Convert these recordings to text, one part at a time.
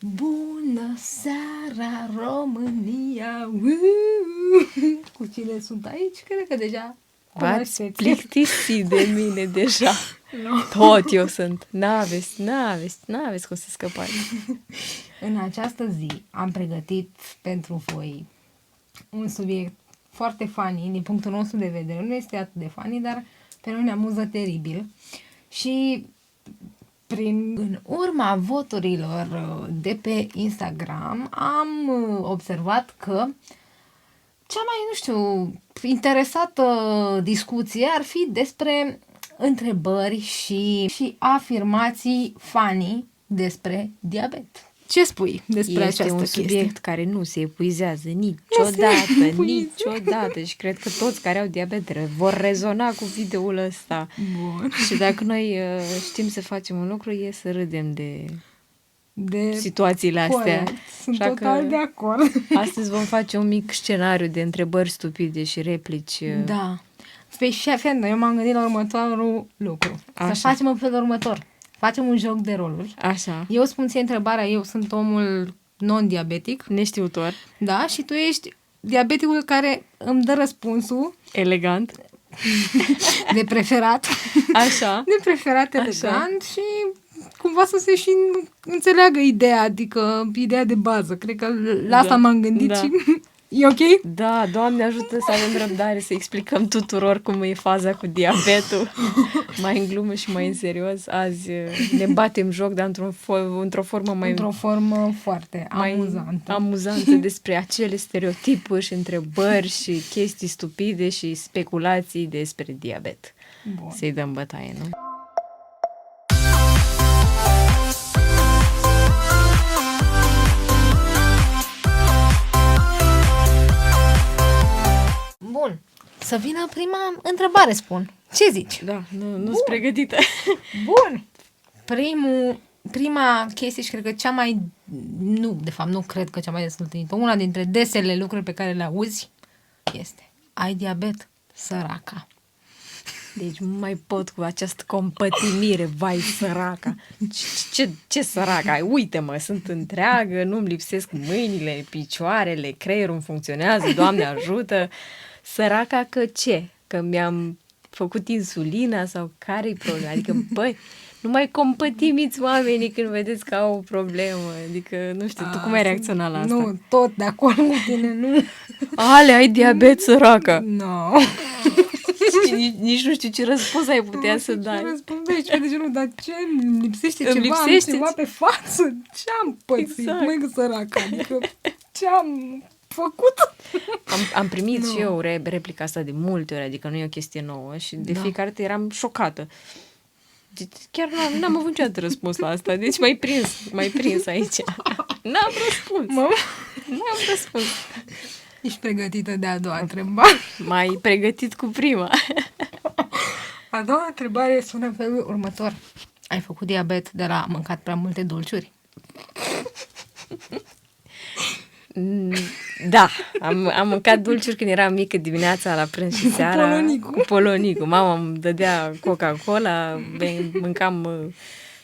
Bună seara, România! Cu cine sunt aici? Cred că deja V-ați plictisit de mine deja. No. Tot eu sunt. N-aveți cum să scăpați. În această zi am pregătit pentru voi un subiect foarte funny, din punctul nostru de vedere. Nu este atât de funny, dar pe noi ne amuză teribil. Și în urma voturilor de pe Instagram am observat că cea mai, nu știu, interesată discuție ar fi despre întrebări și afirmații funny despre diabet. Ce spui despre Este această un chestie? subiect care nu se epuizează niciodată și cred că toți care au diabet vor rezona cu videoul ăsta. Bun. Și dacă noi știm să facem un lucru, e să râdem de situațiile astea. Corect. Sunt Așa total că de acord. astăzi vom face un mic scenariu de întrebări stupide și replici. Da. Pe șefia, eu m-am gândit la următorul lucru. Așa. Să facem în felul următor. Facem un joc de roluri. Așa. Eu spun ție întrebarea, eu sunt omul non-diabetic, Neștiutor. da? Și tu ești diabeticul care îmi dă răspunsul Elegant. de preferat. Așa. De preferat elegant și cumva să se și înțeleagă ideea, adică ideea de bază. Cred că la asta m-am gândit și e ok? Da, Doamne ajută să avem răbdare să explicăm tuturor cum e faza cu diabetul. Mai în glumă și mai în serios. Azi ne batem joc, dar într-o formă mai... Într-o formă foarte mai amuzantă. amuzantă despre acele stereotipuri și întrebări și chestii stupide și speculații despre diabet. Bun. Să-i dăm bătaie, nu? Bun. Să vină prima întrebare, spun. Ce zici? Da, nu-s pregătită. Bun. Prima chestie și cred că cea mai... Nu, de fapt, nu cred că cea mai des întâlnită. Una dintre desele lucruri pe care le auzi este: ai diabet, săraca. Deci nu mai pot cu această compătimire, vai săraca. Ce săraca ai? Uite-mă, sunt întreagă, nu-mi lipsesc mâinile, picioarele, creierul îmi funcționează, Doamne ajută. Săraca că ce? Că mi-am făcut insulina sau care-i problema? Adică, băi, nu mai compătimiți oamenii când vedeți că au o problemă. Adică, nu știu, tu cum ai reacționat la asta? Nu, tot de acord cu tine, nu. Ale, ai diabet, săraca. No. Nici nu știu ce răspuns ai putea să dai. Răspund de aici, de ce nu, dar ce? Îmi lipsește Îmi ceva? lipsește Am ceva pe față? Ce-am pățit? Exact. Măi, săraca, adică ce-am făcut? Am primit și eu replica asta de multe ori, adică nu e o chestie nouă și de fiecare dată eram șocată. Deci, chiar n-am avut niciodată răspuns la asta, deci m-ai prins aici. N-am răspuns. N-am răspuns. Ești pregătită de a doua întrebare? M-ai pregătit cu prima. A doua întrebare sună în felul următor. Ai făcut diabet de la mâncat prea multe dulciuri? Da, am mâncat dulciuri când eram mică dimineața la prânz și seara. Cu polonicul. Mama îmi dădea Coca-Cola, mâncam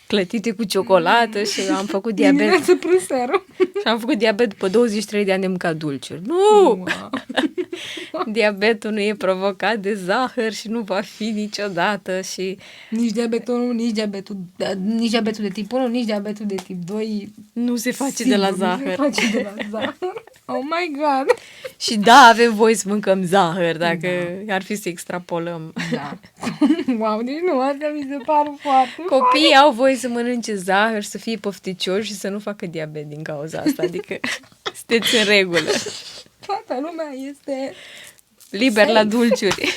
clătite cu ciocolată și am făcut diabet. Dimineața, prânz, seară. Și am făcut diabet după 23 de ani de mâncat dulciuri. Nu! Wow. Diabetul nu e provocat de zahăr și nu va fi niciodată și... Nici diabetul 1, nici diabetul de tip 1, nici diabetul de tip 2. Nu se face de la zahăr. Nu se face de la zahăr. Oh my God! Și da, avem voie să mâncăm zahăr, dacă ar fi să extrapolăm. Da. Wow, deci nu, asta mi se pare foarte Copiii au voie să mănânce zahăr, să fie pofticioși și să nu facă diabet din cauza asta. Adică sunteți în regulă. Toată lumea este Liber la dulciuri.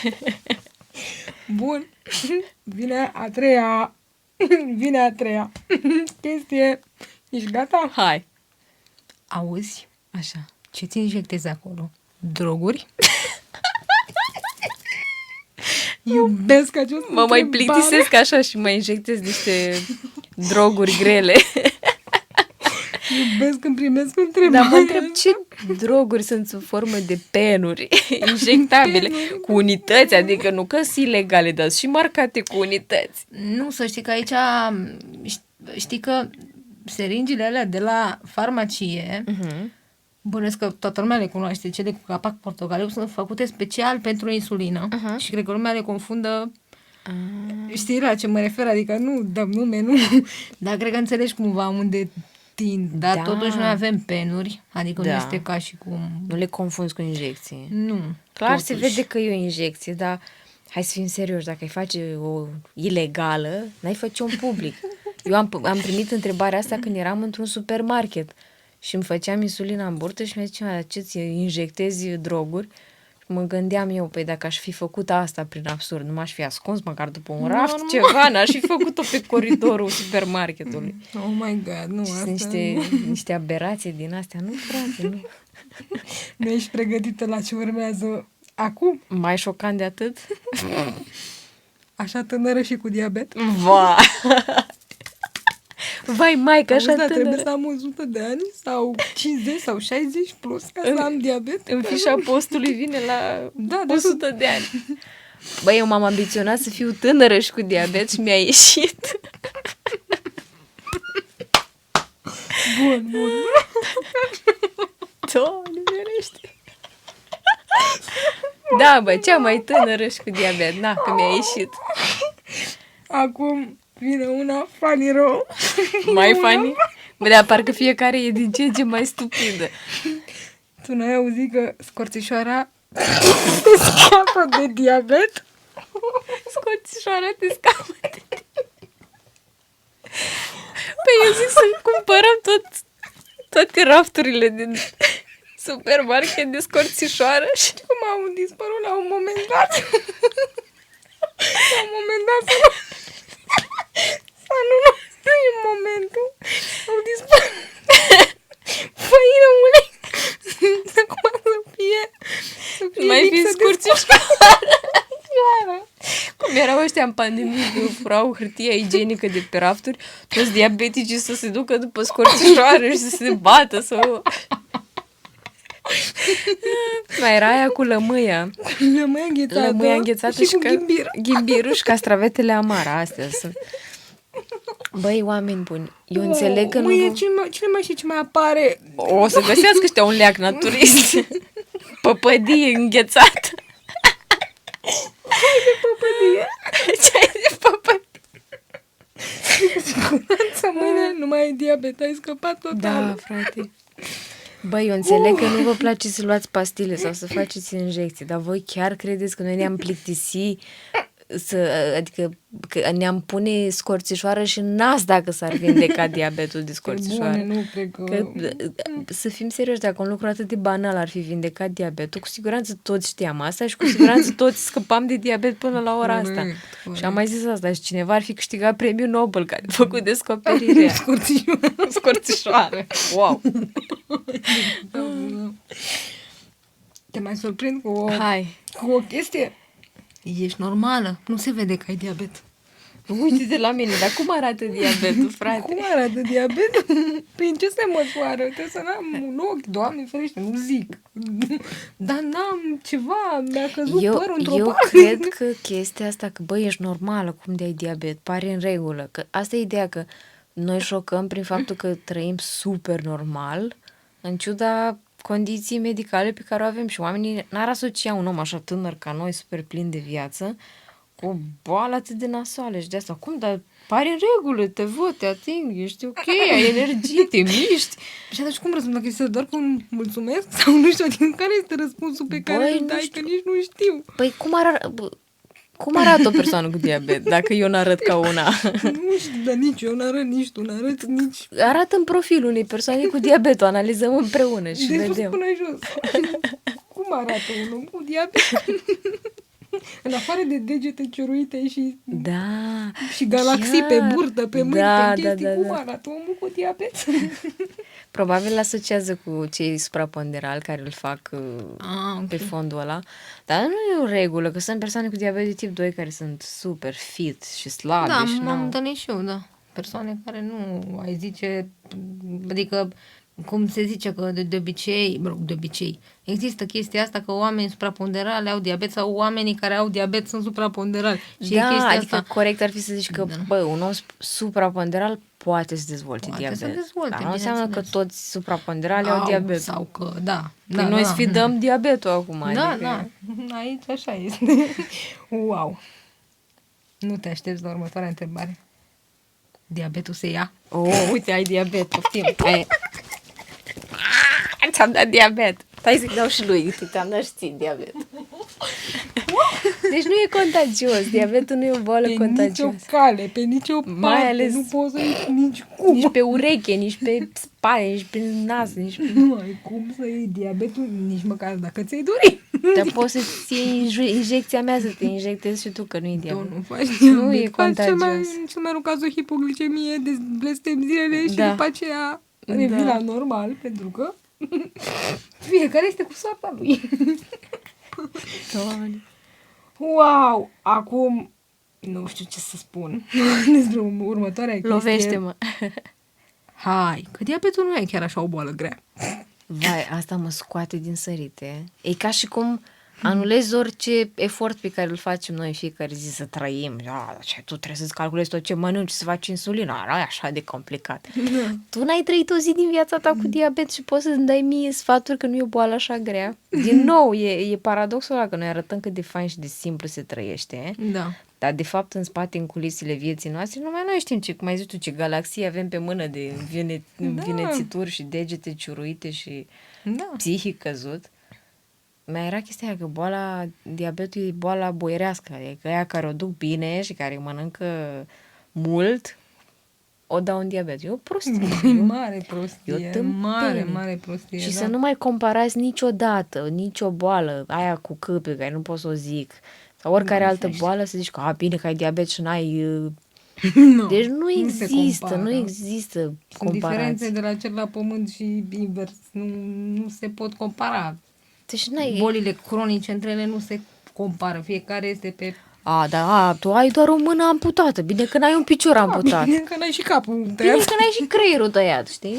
bun. Vine a treia chestie. Ești gata? Hai. Auzi? Așa. Ce ți injectezi acolo? Droguri? Iubesc acest Mă mai plictisesc așa și mai injectez niște droguri grele. Iubesc când primesc întrebări. Dar mă întreb ce droguri sunt sub formă de penuri injectabile cu unități, adică nu că sunt ilegale, dar și marcate cu unități. Nu, să știi că aici știi că seringile alea de la farmacie, bănuiesc că toată lumea le cunoaște, cele cu capac portocaliu, sunt făcute special pentru insulină. Și cred că lumea le confundă. Știi la ce mă refer? Adică nu dăm nume, nu. Dar cred că înțelegi cumva unde tind. Dar totuși noi avem penuri, adică nu este ca și cum... Nu le confunzi cu injecție. Nu. Clar totuși. se vede că e o injecție, dar hai să fim serioși, dacă ai face o ilegală, n-ai face un public. Eu am primit întrebarea asta când eram într-un supermarket și îmi făceam insulina în burtă și mi-a zis, ce-ți injectezi droguri? Mă gândeam eu, păi dacă aș fi făcut asta prin absurd, nu m-aș fi ascuns măcar după un raft, ceva, n-aș fi făcut-o pe coridorul supermarketului. Oh my God, nu, asta niște aberații din astea, nu, frate, nu. Nu ești pregătită la ce urmează acum? Mai șocant de atât? Așa tânără și cu diabet? Vai, maică, așa tânără. Trebuie să am 100 de ani sau 50 sau 60 plus ca să am diabet. În fișa postului vine la 100 de ani. Băi, eu m-am ambiționat să fiu tânără și cu diabet și mi-a ieșit. Bun. Doamne, ferește. Da, bă, cea mai tânără și cu diabet. Na, că mi-a ieșit. Acum vine una funny rău. Mai funny? Bă, dar parcă fiecare e din ce în ce mai stupidă. Tu n-ai auzit că scorțișoara te scapă de diabet? Scorțișoara te scapă de diabet. Păi eu zic să cumpărăm toate rafturile din supermarket de scorțișoară și cum au dispărut la un moment dat. La un moment dat să nu e momentul. Au dispărut. Făină ulei. Acum să fie mai fi scorțișoară. Cum erau ăștia în pandemie că furau hârtia igienică de pe rafturi, toți diabeticii să se ducă după scorțișoară și să se bată să... Mai era aia cu lămâia. Lămâia înghețată și cu ghimbirul și castravetele amare. Astea sunt. Băi, oameni buni, eu înțeleg că nu... Cine mai știe ce mai apare? O să găsească ăștia un leac naturist. Păpădie înghețată. Ce-ai de păpădie? Ce-ai de păpădie? Siguranță, mâine nu mai ai diabet, ai scăpat total. Da, frate. Băi, eu înțeleg că nu vă place să luați pastile sau să faceți injecții, dar voi chiar credeți că noi ne-am plictisit adică că ne-am pune scorțișoară și în nas dacă s-ar vindeca diabetul de scorțișoară. Bune, nu cred că... Să fim serioși, dacă un lucru atât de banal ar fi vindecat diabetul, cu siguranță toți știam asta și cu siguranță toți scăpam de diabet până la ora asta. Și am mai zis asta și cineva ar fi câștigat premiul Nobel care a făcut descoperirea. Scorțișoară. Wow! Te mai surprind cu o chestie? Ești normală, nu se vede că ai diabet. Uite-te la mine, dar cum arată diabetul, frate? Cum arată diabetul? Prin ce se măsoară? Trebuie să n-am un ochi, Doamne ferește, nu zic. Dar n-am ceva, mi-a căzut părul într-o parte. Eu cred că chestia asta, că băi, ești normală, cum de ai diabet, pare în regulă. Că asta e ideea, că noi șocăm prin faptul că trăim super normal, în ciuda condiții medicale pe care o avem și oamenii n-ar asocia un om așa tânăr ca noi, super plin de viață, cu o boală atât de nasoală și de asta. Cum? Dar pare în regulă, te văd, te ating, ești ok, ai energie, te miști. Și atunci cum răspund? Dacă este doar cu un mulțumesc sau nu știu, adică care este răspunsul pe care îl dai, că nici nu știu. Păi cum arată o persoană cu diabet, dacă eu n-arăt ca una? Nu știu, dar nici eu n-arăt, nici tu n-arăt, nici... Arată în profilul unei persoane cu diabet, o analizăm împreună și vedem. De sus până jos. Cum arată un om cu diabet? În afară de degete ciuruite și galaxii pe burtă, pe mâini, pe chestii, cum arată omul cu diabet? Probabil asociază cu cei supraponderali care îl fac pe fondul ăla. Dar nu e o regulă, că sunt persoane cu diabet de tip 2 care sunt super fit și slabe. Da, și m-am întâlnit și eu, da. Persoane care nu ai zice, adică cum se zice că de obicei, există chestia asta că oamenii supraponderali au diabet sau oamenii care au diabet sunt supraponderali. Și e Da, chestia adică asta. corect ar fi să zici că, bă, un om supraponderal poate să dezvolte Poate diabet. să dezvolte, dar nu înseamnă că bineînțeles. toți supraponderali au diabet. Sau că, da. Păi noi sfidăm diabetul acum. Da, adică... da. Aici așa este. Wow. Nu te aștepți la următoarea întrebare. Diabetul se ia? Oh, uite, ai diabet, poftim. Ți-am dat diabet. Stai să-i dau și lui, uite, ți-am dat și ție diabet. Deci nu e contagios, diabetul nu e o boală contagioasă. Nicio cale, pe nicio parte, Mai ales nu poți să iei nici cum. Nici pe ureche, nici pe spate, nici pe nas, nici pe... Nu ai cum să iei diabetul, nici măcar dacă ți-ai dori. Dar poți să-ți iei injecția mea, să te injectezi și tu, că nu e diabet. Nu faci Nu e diabet, faci contagios. cel mai rău caz o hipoglicemie, de blestem zilele și Da. după aceea revii la normal, pentru că fiecare este cu soarta lui. Doamne. Wow! Acum nu știu ce să spun despre următoarea chestie. Lovește-mă. Hai, că diabetul nu e chiar așa o boală grea. Vai, asta mă scoate din sărite. E ca și cum anulezi orice efort pe care îl facem noi fiecare zi să trăim. Tu trebuie să-ți calculezi tot ce mănânci, să faci insulina. Nu e așa de complicat. Tu n-ai trăit o zi din viața ta cu diabet și poți să-mi dai mie sfaturi că nu e o boală așa grea. Din nou, e paradoxul ăla că noi arătăm cât de fain și de simplu se trăiește. Da. Dar de fapt în spate, în culisele vieții noastre, numai noi știm ce, cum ai zis tu, ce galaxie avem pe mână de vinețituri și degete ciuruite și psihic căzut. Mai era chestia aia că boala diabetului e boala boierească, adică aia care o duc bine și care mănâncă mult, o dau un diabet. E o prostie. E mare prostie. E o tâmpenie. Mare prostie. Și să nu mai comparați niciodată, nicio boală, aia cu C pe care nu pot să o zic, sau oricare altă boală, să zici că, bine că ai diabet și n-ai... No, deci nu există, nu există Sunt comparații. diferențe de la cer la pământ și invers. Nu se pot compara. Deci n-ai... Bolile cronice între ele nu se compară. Fiecare este pe... Tu ai doar o mână amputată. Bine că n-ai un picior amputat. Bine că n-ai și capul Bine tăiat. că n-ai și creierul tăiat, știi?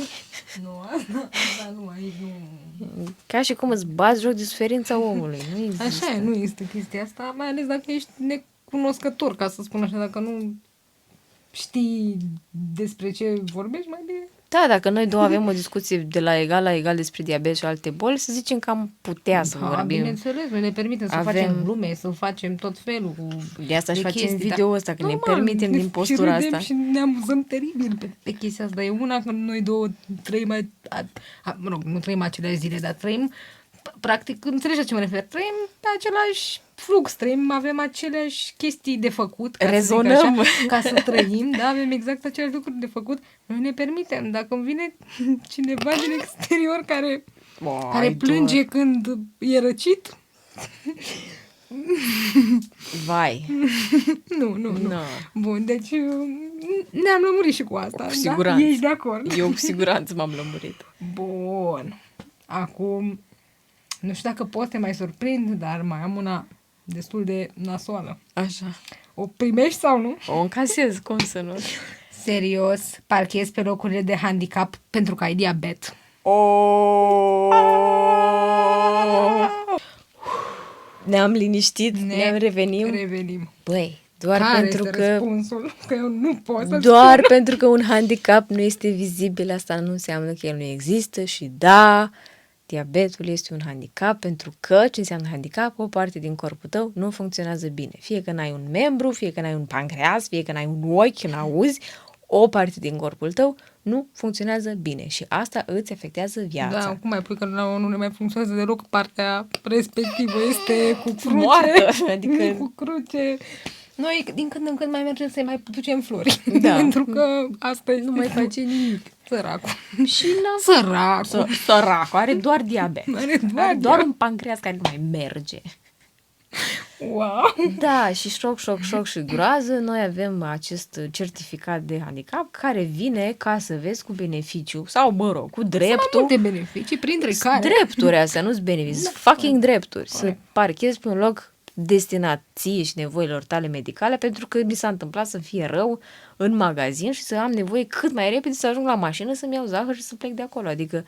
Nu, asta nu, aici nu... Ca și cum îți bați joc de suferința omului. Nu există. Așa e, nu este chestia asta, mai ales dacă ești necunoscător, ca să spun așa, dacă nu știi despre ce vorbești, mai bine. Da, dacă noi două avem o discuție de la egal despre diabet și alte boli, să zicem că am putea să vorbim. Bineînțeles, noi ne permitem să facem glume, să facem tot felul de asta și facem chestii, video ăsta, că ne permitem din postura asta. Și ne amuzăm teribil pe chestia asta. E una că noi două trăim, nu trăim aceleași zile, dar trăim, practic, înțelegi la ce mă refer, trăim pe același flux, avem aceleași chestii de făcut, rezonăm, așa, ca să trăim, da, avem exact aceleași lucruri de făcut, noi ne permitem. Dacă îmi vine cineva din exterior care plânge când e răcit, vai. Nu. Bun, deci ne-am lămurit și cu asta. Cu siguranță. Da? Ești de acord? Eu cu siguranță m-am lămurit. Bun. Acum, nu știu dacă pot să te mai surprind, dar mai am una destul de nasoală. Așa. O primești sau nu? O încasez, cum să nu? Serios, parchezi pe locurile de handicap pentru că ai diabet. Ne-am liniștit, ne-am revenim. Băi, doar care pentru este că răspunsul? Că eu nu pot să doar spun. pentru că un handicap nu este vizibil, asta nu înseamnă că el nu există și da, diabetul este un handicap pentru că ce înseamnă handicap? O parte din corpul tău nu funcționează bine. Fie că n-ai un membru, fie că n-ai un pancreas, fie că n-ai un ochi, n-auzi, o parte din corpul tău nu funcționează bine și asta îți afectează viața. Da, cum mai pui că nu ne mai funcționează deloc, partea respectivă este cu cruce. Moartă, adică... cu cruce. Noi din când în când mai mergem să-i mai ducem flori. Da. Pentru că asta este... Nu mai face nimic. Săracul. Și Săracul. Are doar diabet. Are doar un pancreas care nu mai merge. Wow! Da, și șoc și groază, noi avem acest certificat de handicap care vine ca să vezi cu beneficiu, sau mă rog, cu dreptul. Multe beneficii, printre care... Drepturi astea, nu-s beneficii, fucking drepturi. Să parchezi pe un loc destinat ție și nevoilor tale medicale, pentru că mi s-a întâmplat să fie rău în magazin și să am nevoie cât mai repede să ajung la mașină să-mi iau zahăr și să plec de acolo. Adică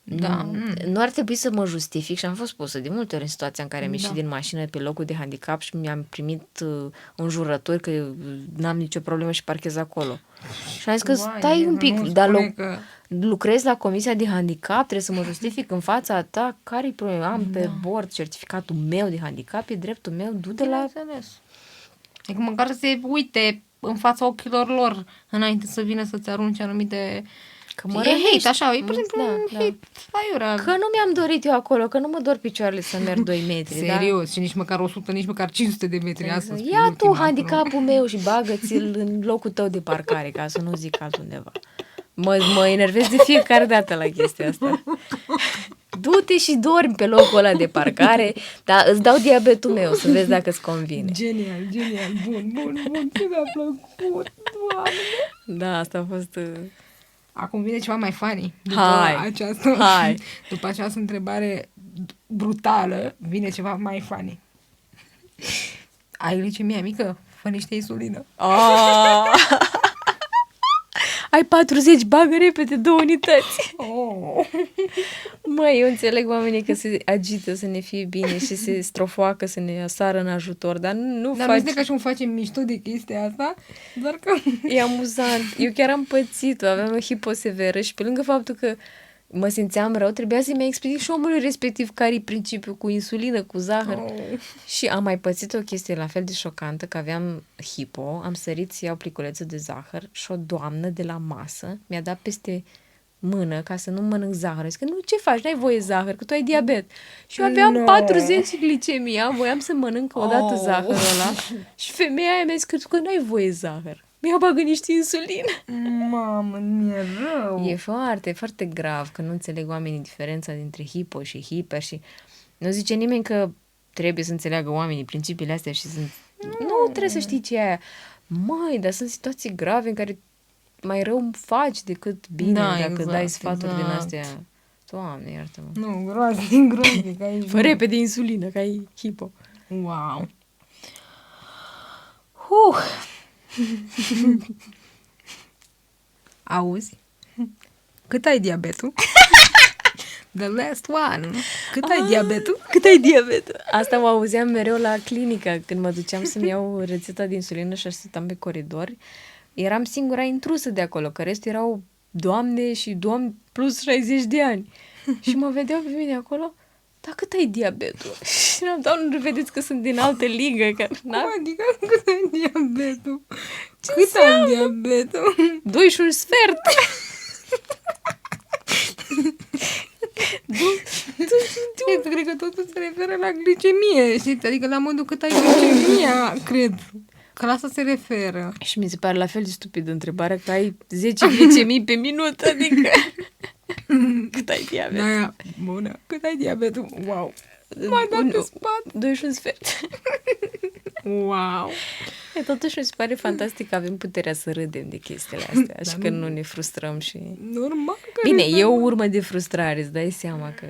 Da. nu ar trebui să mă justific și am fost pusă de multe ori în situația în care am ieșit din mașină pe locul de handicap și mi-am primit înjurători că n-am nicio problemă și parchez acolo. Și am zis că stai un pic, dar lucrez la comisia de handicap, trebuie să mă justific în fața ta, care-i problema? Am pe bord certificatul meu de handicap, e dreptul meu, du-te la... Adică măcar să se uite în fața ochilor lor înainte să vină să-ți arunce anumite... Că mă hate, așa, e pur și simplu hate aiurea. Că nu mi-am dorit eu acolo, că nu mă dor picioarele să merg 2 metri. Serios, și nici măcar 100, nici măcar 500 de metri. Asta ia tu handicapul meu și bagă-ți-l în locul tău de parcare, ca să nu zic altundeva. Mă enervez de fiecare dată la chestia asta. Du-te și dormi pe locul ăla de parcare, dar îți dau diabetul meu să vezi dacă îți convine. Genial, bun, ce mi-a plăcut, Doamne. Da, asta a fost... Acum vine ceva mai funny. Hai. După această întrebare brutală, vine ceva mai funny. Ai glicemia mică? Fă niște insulină. Ai 40, bagă repede 2 unități. Măi, eu înțeleg oamenii că se agită să ne fie bine și se strofoacă să ne sară în ajutor, dar nu faci... Dar nu că și facem mișto de chestia asta, doar că... E amuzant. Eu chiar am pățit-o, aveam o hiposeveră și pe lângă faptul că mă simțeam rău, trebuia să-i mai explic și omului respectiv care-i principiul cu insulină, cu zahăr. Și am mai pățit o chestie la fel de șocantă, că aveam hipo, am sărit să iau pliculeță de zahăr și o doamnă de la masă mi-a dat peste mână ca să nu mănânc zahăr. Zic că nu, ce faci? N-ai voie zahăr, că tu ai diabet. Și eu aveam 40 glicemia, voiam să mănânc o dată zahărul ăla și femeia aia mi-a zis că n-ai voie zahăr. Mi-a bagă niște insulină. Mamă, mi-e rău. E foarte, foarte grav că nu înțeleg oamenii diferența dintre hipo și hiper și nu zice nimeni că trebuie să înțeleagă oamenii principiile astea și sunt... Nu trebuie să știi ce e aia. Măi, dar sunt situații grave în care mai rău îmi faci decât bine dacă dai sfaturi din astea. Doamne, iartă-mă. Nu, groaznic. Fă repede insulină, că ai hipo. Wow. Auzi? Cât ai diabetul? The last one. Cât ai diabetul? Cât ai diabetul? Asta mă auzeam mereu la clinică când mă duceam să-mi iau rețeta de insulină și stăteam pe coridor. Eram singura intrusă de acolo, că restul erau doamne și domni plus 60 de ani. Și mă vedeau pe mine acolo, dar cât ai diabetul? Și n-am dat, nu vedeți că sunt din altă ligă. Că adică cât ai diabetul? Cât ai diabetul? 2 și un sfert. Eu cred că totul se referă la glicemie, știi? Adică la modul cât ai glicemia, cred. Că la asta se referă. Și mi se pare la fel de stupidă întrebarea că ai 10 glicemii pe minut, adică cât ai diabet? Da, bună. Cât ai diabetul? Wow. M-ai dat pe spate. 2 și un sfert. Wow. Totuși mi se pare fantastic că avem puterea să râdem de chestiile astea și că nu ne frustrăm și... Normal. Bine, e o urmă de frustrare, îți dai seama că...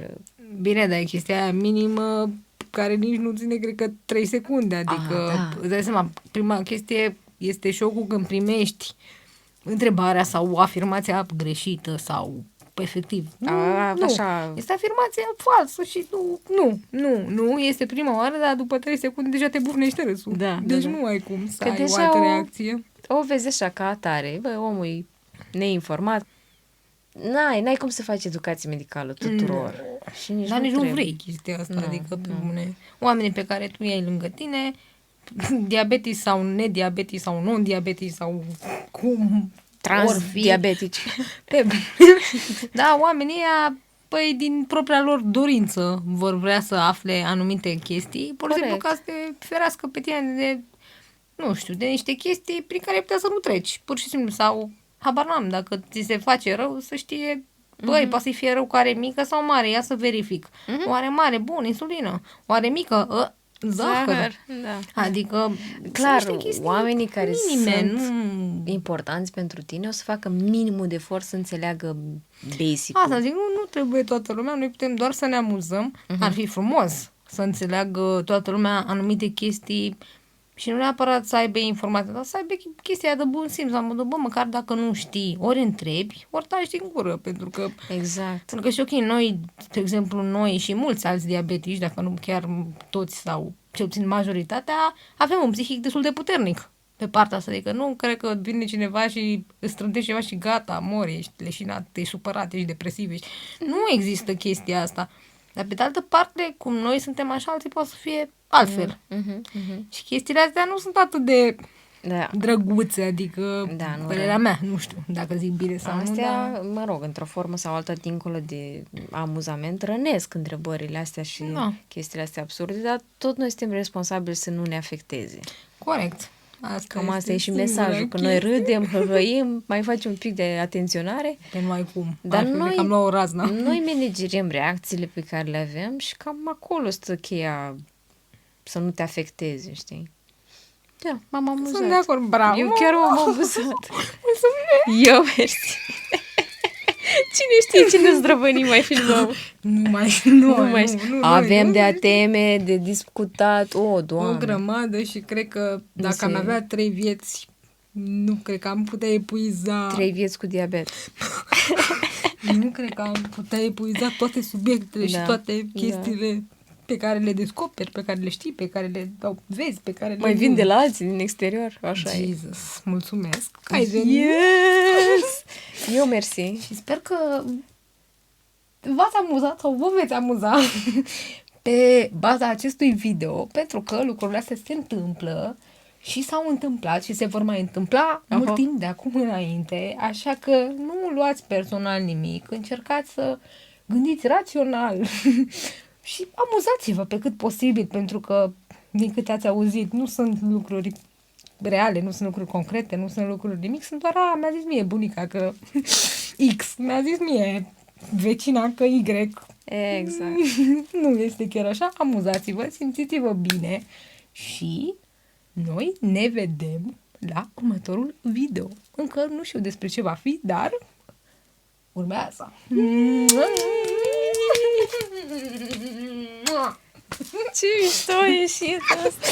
Bine, dar e chestia aia minimă care nici nu ține, cred că, 3 secunde. Adică, îți dai seama, prima chestie este șocul când primești întrebarea sau afirmația greșită sau efectiv. Nu. Așa. Este afirmația falsă și nu. Este prima oară, dar după 3 secunde deja te bufnește râsul. Deci nu ai cum să ai o altă reacție. O vezi așa ca atare. Bă, omul e neinformat. N-ai cum să faci educație medicală tuturor. Și nici dar nici nu vrei chestia asta. Adică oamenii pe care tu i-ai lângă tine, diabetici sau nediabetici sau non-diabetici sau cum... Transdiabetici. Da, oamenii ăia, păi, din propria lor dorință vor vrea să afle anumite chestii, pur și simplu ca să te ferească pe tine de, nu știu, de niște chestii prin care putea să nu treci, pur și simplu, sau, habar n-am, dacă ți se face rău, să știe, băi, poate să-i fie rău care mică sau mare, ia să verific. Oare mare, bun, insulină, oare mică, zahăr. Da. Adică, clar, oamenii care sunt importanți pentru tine o să facă minimul de efort să înțeleagă basic-ul. Asta zic, nu trebuie toată lumea, noi putem doar să ne amuzăm. Ar fi frumos să înțeleagă toată lumea anumite chestii și nu neapărat să aibă informații, dar să aibă chestia de bun simț, la modul, bă, măcar dacă nu știi, ori întrebi, ori taci din gură, pentru că Exact. pentru că și ok, noi, de exemplu, noi și mulți alți diabetici, dacă nu chiar toți sau cel puțin majoritatea, avem un psihic destul de puternic pe partea asta. Adică nu cred că vine cineva și îți strântește ceva și gata, mori, ești leșinat, ești supărat, ești depresiv. Nu există chestia asta. Dar pe de altă parte, cum noi suntem așa, alții pot să fie altfel. Și chestiile astea nu sunt atât de drăguțe, adică părerea mea, nu știu dacă zic bine sau astea, nu, dar... mă rog, într-o formă sau alta, dincolo de amuzament, rănesc întrebările astea și chestiile astea absurde, dar tot noi suntem responsabili să nu ne afecteze. Corect. Cam asta e și mesajul, că noi râdem, hăhăim, mai facem un pic de atenționare. Că nu ai cum. Dar noi managerăm reacțiile pe care le avem și cam acolo stă cheia să nu te afecteze, știi? Da, m-am amuzat. Sunt de acord, bravo. Eu chiar m-am amuzat. Eu, mersi. Cine știe ce ne zdrăvănim mai filmăm? Nu mai. Avem de teme, de discutat. O, Doamne. O grămadă și cred că dacă am avea 3 vieți, nu cred că am putea epuiza... 3 vieți cu diabet. Nu cred că am putea epuiza toate subiectele și toate chestiile pe care le descoperi, pe care le știi, pe care le vezi, pe care mai vin de la alții din exterior, așa e. Jesus, mulțumesc că ai venit. Yes! Eu mersi. Și sper că v-ați amuzat sau vă veți amuza pe baza acestui video, pentru că lucrurile astea se întâmplă și s-au întâmplat și se vor mai întâmpla mult timp de acum înainte, așa că nu luați personal nimic, încercați să gândiți rațional și amuzați-vă pe cât posibil, pentru că, din câte ați auzit, nu sunt lucruri reale, nu sunt lucruri concrete, nu sunt lucruri nimic, sunt doar, mi-a zis mie bunica că X, mi-a zis mie vecina că Y. Exact. Nu este chiar așa, amuzați-vă, simțiți-vă bine și noi ne vedem la următorul video. Încă nu știu despre ce va fi, dar urmează. Ce mișto a ieșit asta!